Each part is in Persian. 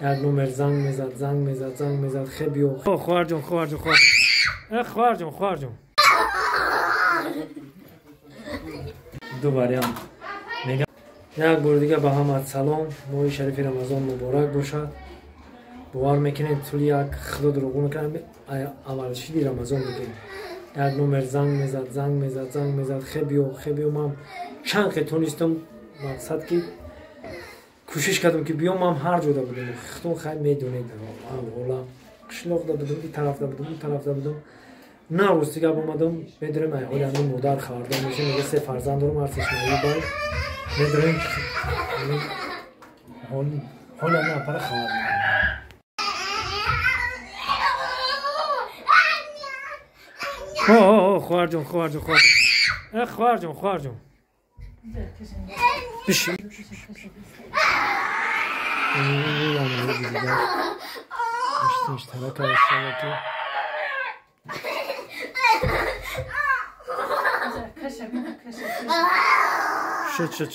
یک نمر زنگ میزد خیلی خواهر جون دوباره هم میگم یک بار دیگه به همه سلام. ماه شریف رمضان مبارک باشد. باور میکنید طول یک خدا دروغ میکنم اول شدی رمضان بگیم یک نمر زنگ میزد خیلی من چند خیلی تونستم مقصد که کوشش کردم که بیام هم هر جا بودم خودم خیلی میدونید اولا قشلاق دا بودم این طرف دا بودم اون طرف دا بودم نه روز دیگه اومدم میدونم حالا همین مادر خبردار میشه میگه 3 فرزند دارم هر سه‌ش باید میدونم حالا نه پر خبر خواهر جون بشین اشتراک اشتراکی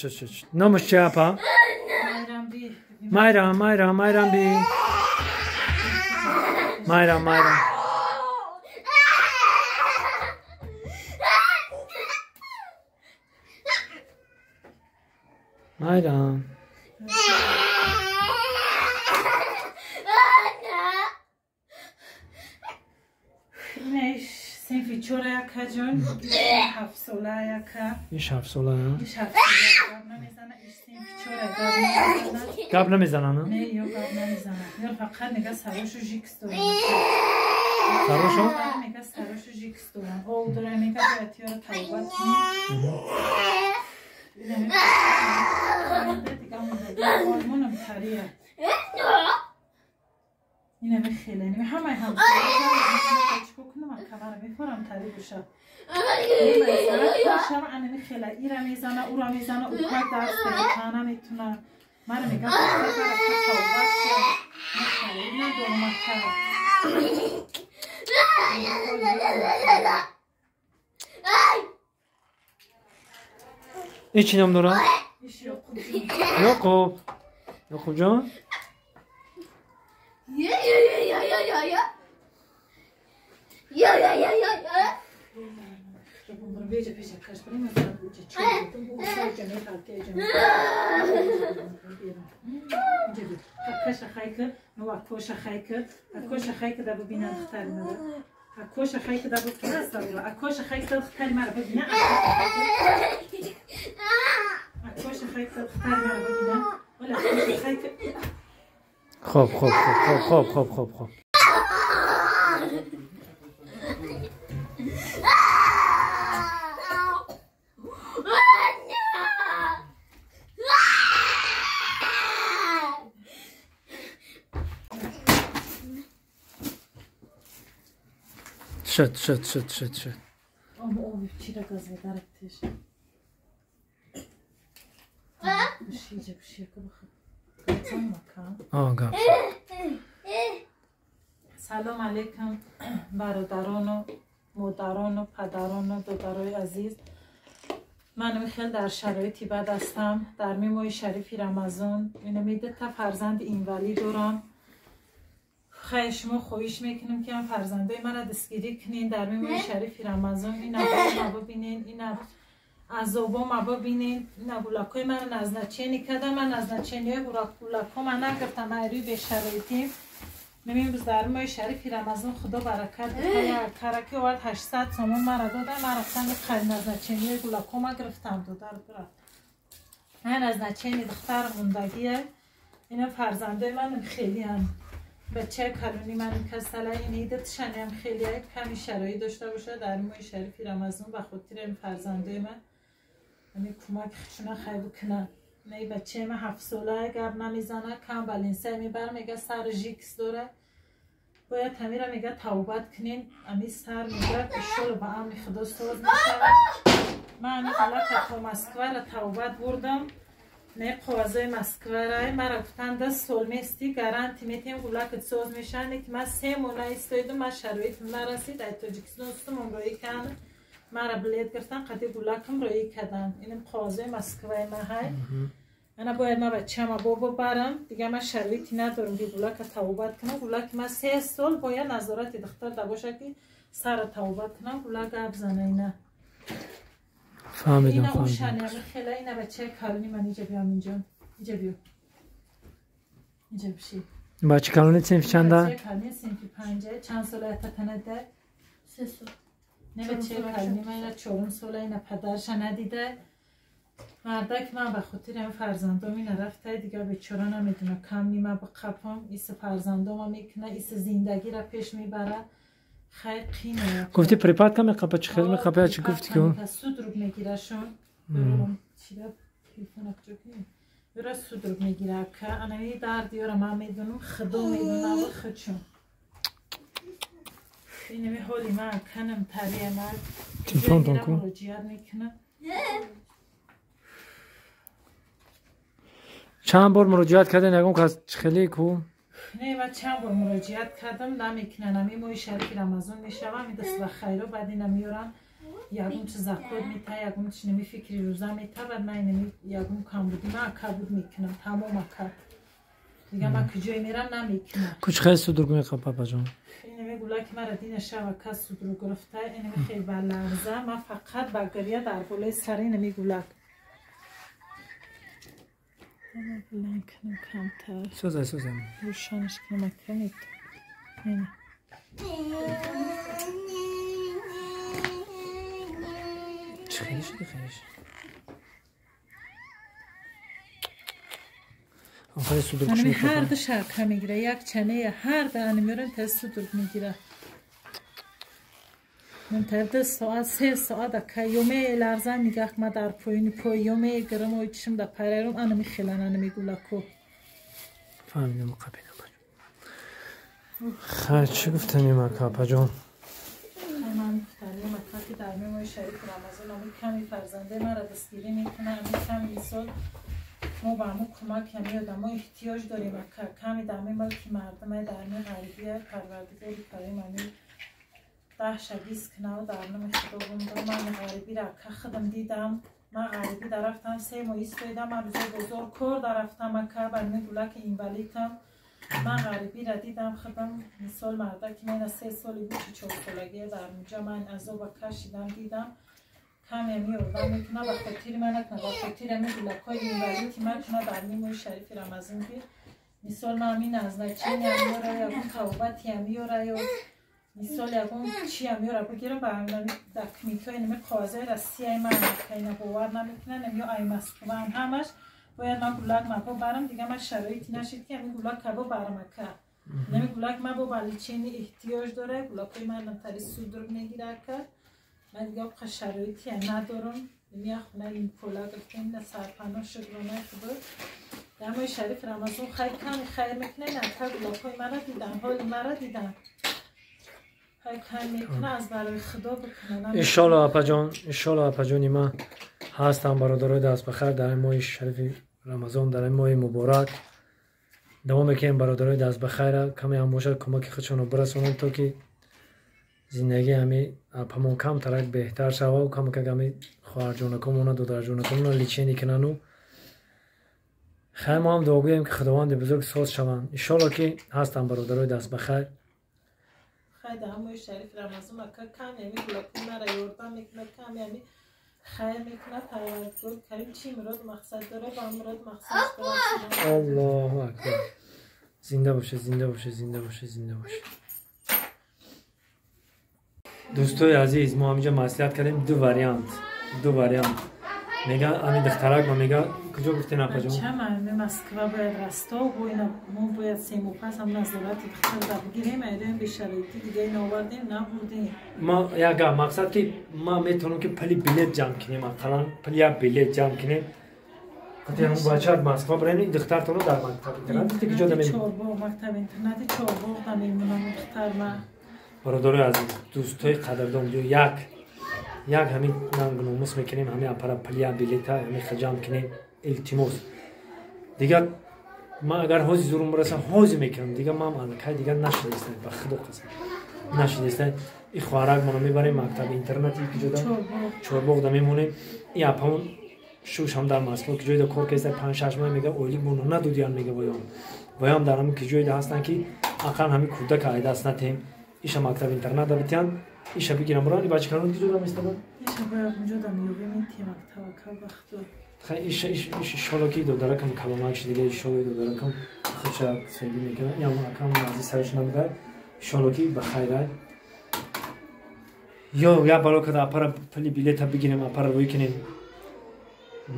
شد نامش چه اپا؟ مایرام بی مایرام اینش سنفی چوره یکا جون 7 ساله یکا ایش 7 ساله ها؟ ایش 7 ساله گاب نمیزنه ایش سنفی چوره گاب نمیزنه نه؟ نه یا گاب نمیزنه یا فقط نگه سروشو جیکس دارم سروشو؟ نگه سروشو جیکس دارم او داره نگه باید یارو توبت نیم دیگه آلمانم تریه اینه میخیله همه هم چکو کنم من کمره میخورم تری بشه شب انه میخیله ای را میزنه او را میزنه او کار درست تانه میتونه من رو میگم توبت میخیله اینه دورمت این چی نام داره؟ یعقوب جان خب شد اما چی را گاز درکتش بشیجه که بخواد سلام علیکم برادران و مادران و پدران و دادرای عزیز. من خیلی در شرایطی بد هستم در ماه شریف رمضان. این میده تا فرزند اینولی دارم. خیلی شما خویش میکنم که هم فرزندای من را دستگیری کنین در ماه شریف رمضان. این ما ببینین، این عذابا ما ببینین. این بولاکای من نزنچینی کردم. من نزنچینی بولاکا من نگرفتم ایروی به شرایطیم. نمیم بز در ماه شریف رمضان خدا برکت بده. کرکی وارد 800 تومان مرا داده. من رفتم خیلی نزنچینی بولاکا ما گرفتم داده رو برد. من نزنچینی دختر موندگیه. این فرزنده من خیلی هم بچه کلونی من کسله این ایدتشن هم خیلی کمی شرایط داشته باشه در ماه شریف رمضان و خاطر این فرزنده من همین کمک خشونه خیلی بکنن. می بچه من 7 ساله گرد نمیزنه کم بلینسه میبر میگه سر جیکس داره باید همیره میگه توبت کنین. امی سر میگه اشتال با امی خدا ساز میشه. من امی حالت تا مسکوه را توبت بردم. نه قوازای مسکوه رای مرا گفتن 10 سال میستی گارانتی میتیم گولکت ساز میشن که من 3 ماه ایستادم. من شرایط نرسید ای تاجیکستان استم روی کردن مرا بلید گرفتن قطعی گولکم روی کردن. اینم قوازای مسکوه من های انا باید ما بچه‌ام بابا برم دیگه من شرایطی ندارم که گلک توبت کنم. گلک من 3 سال باید نظارت دختر دباشه که سر توبت کنم. گلک گپ زنه اینا فهمیدم اینا اوشانی خیلی اینا بچه کارونی من اینجا بیام اینجا بیا اینجا بشی. بچه کارونی صنف چنده؟ بچه کارونی صنف 5 چند ساله تنده؟ 3 سال. نه بچه کارونی من اینا 4 ساله اینا پدرش ندیده. مردک من به خاطر این فرزندام این رفته دیگه بیچاره نمیدونه کم نیمه با قپم ایس فرزندام میکنه ایس زندگی را پیش میبره. خیلی قینه گفتی پریپات کم قپا چه خیلی قپا چه گفتی که سود رو میگیره شون چی را تلفن اکجا کنیم برای سود رو میگیره که انوی دردی را من میدونم خدا میدونم و خودشون اینمی حالی من کنم تریه من تلفن تون کن مراجعت میکنم. چند بار مراجعت کردن یکم که از خیلی کو نه من چند بار مراجعت کردم نمیکنن. امی ماه شریف رمضان میشوم این دست و خیرو بعد اینا میارن یکم چه زکات میته یکم چه نمی فکری روزه میته بعد من نمی یکم کم بودی من کبود میکنم تمام اکد دیگه من کجای میرم نمیکنم. کچ خیلی سودرگ میخواد پاپا جان اینمی گولا که مرا دین شب و کس سودرگ گرفته اینمی خیلی بلرزه من فقط بگریه در بالای سر اینمی گولا اما بلند کنم کمتر سوزه روشانش کنم کنید اینه چه خیلی شده خیلیش آخری سودرگش انمی میخواد هر دو شرکه میگیره یک چنه هر دو انمیارن تا سودرگ میگیره من تا 2 ساعت 3 ساعت که یومه لرزه میگه ما در پای یومه گرم و چشم در پریرم انمی خیلن انمی گولکو فهمیدم قبیل خیلی چی گفتم این مکاپا جان من گفتم مکاپی در میمای شریف رمضان امی کمی فرزنده من را دستگیری میکنه امی کمی سال ما با امو کمک همی آدم ما احتیاج داریم کمی در میمای که مردم در می غریبیه پروردگاری کریم امی 10-20 کنه در نمی خدا بوندم من غریبی را که خودم دیدم من غریبی در رفتم 3 ماه ایستایدم من روزای بزرگ کار در رفتم مکه برمی گوله که این ولیکم من غریبی را دیدم خودم مثال مرده که من 3 سالی بود 4 سالگی در اونجا من عذاب و کشیدم دیدم کمی می آدم میکنه و خاطر من نکنه و خاطر می گوله که این ولی که من کنه در نیمای شریف رمضان بیر مثال من همین از نچین همیاره یا توبتی همیاره یا مثال یکم چی همیاره بگیرم با همین دکمیک های نمی قوازه رسی های من که اینا باور نمیکنن یا ای مسکوه هم همش باید من گلک مپا برم دیگه من شرایطی نشید که همین گلک کبا برم که نمی گلک ما با بلیچینی احتیاج داره گلک های من نمتری سودرگ میگیره که من دیگه بخوا شرایطی ندارم نمی خونه این پولا گفتیم نه سرپناه شکرانه خدا در ماه شریف رمضان خیلی کمی خیر میکنه نه تا گلک های مرا دیدن حال مرا دیدن خیلی کمی میکنه از برای خدا بکنه انشالله اپا جان انشالله اپا جانی من هستم برادرای دست بخیر در این ماه شریف رمضان در این ماه مبارک دوام میکنیم برادرای دست بخیر کمی هم باشد کمک خودشون رو برسونن تا که زندگی همی اپامون کم ترک بهتر شوه و کم که همی خواهر جانکمون و دادر جانکمون لیچینی کنن و خیلی ما هم دعا گوییم که خداوند بزرگ ساز شوند انشالله که هستم برادرای دست بخیر خیلی در ماه شریف رمضان مکه کمی همی گلکون مرا یوردن میکنه کمی همی خیر میکنه پروردگار کریم چی مراد مقصد داره با مراد مقصدش برسونه الله اکبر زنده باشه زنده باشه زنده باشه زنده باشه دوستای عزیز ما همینجا مصلحت کردیم دو واریانت میگه همین دخترک ما میگه کجا گفتین اپا جان چه من مسکو باید رستا و ما باید سیم و پس هم نظارت دختر را بگیریم ایدیم به شرایطی دیگه ناوردیم نبودیم ما یک مقصد که ما میتونم که پلی بلیت جمع کنیم اقلا پلی بلیت جمع کنیم خاطر اون بچه مسکو بریم این دختر تو رو در مکتب اینترنت که جا دمیم چهارباغ مکتب اینترنتی چهارباغ دمیمونم دختر من برادرای عزیز دوستای قدردان یک همین ناموس میکنیم همین اپرا پلیا بلیتا همین خجام کنیم التماس دیگه ما اگر حوزی زورم برسه حوزی میکنم دیگه ما مالکای دیگه نشدیستن به خدا قسم نشدیستن این خوارک منو میبریم مکتب اینترنتی که جدا چهارباغ میمونیم این اپمون شوش هم در مسکو که جوی کار کیسه 5-6 ماه میگه اولی مون ندودیان میگه ویام در هم که جوی هستن که اقل همین کودک عید است نتیم ایش مکتب اینترنت داریم ایش بگیرم برای بچه کارون دیجور هم استفاده ایش باید اونجا دم یوبی میتیم مکتب وقتو خیلی ایش شالوکی دو داره کم کلمه‌اش دیگه شالوی دو داره کم خودش سویی میکنه یا کم از سرش نمیده شالوکی بخیره یا بالا که اپر پلی بلیط بگیریم اپر روی کنیم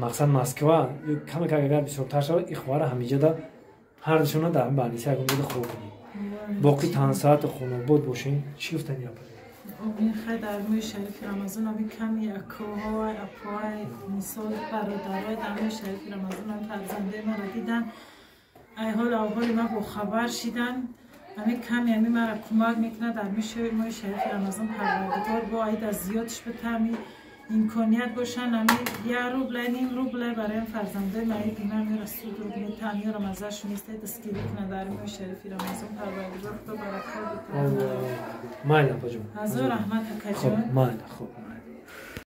مقصد مسکو کم که اگر بسیار تر شود اخبار همیشه دا هر دشون در بانیسی اگه میده خوب کنیم باقی تان ساعت خونه بود باشین چی گفتن یا این خیلی در موی شریف رمضان هم کمی اکوهای اپوهای مثال برادرهای در موی شریف رمضان هم فرزنده ما را دیدن ای حال اول ما با خبر شدن همین کمی همین ما را کمک میکنه در موی شریف رمضان پروردگار با عید از زیادش بتمی امکانیت باشن همین 1 روبل نیم روبل برای فرزنده ما عید اینا میره سود رو میتن یا رمضانش نیسته دستگیری کنه در موی شریف رمضان پروردگار خدا برکت بده مایل اپا جون از رحمت کجون خب مایل خب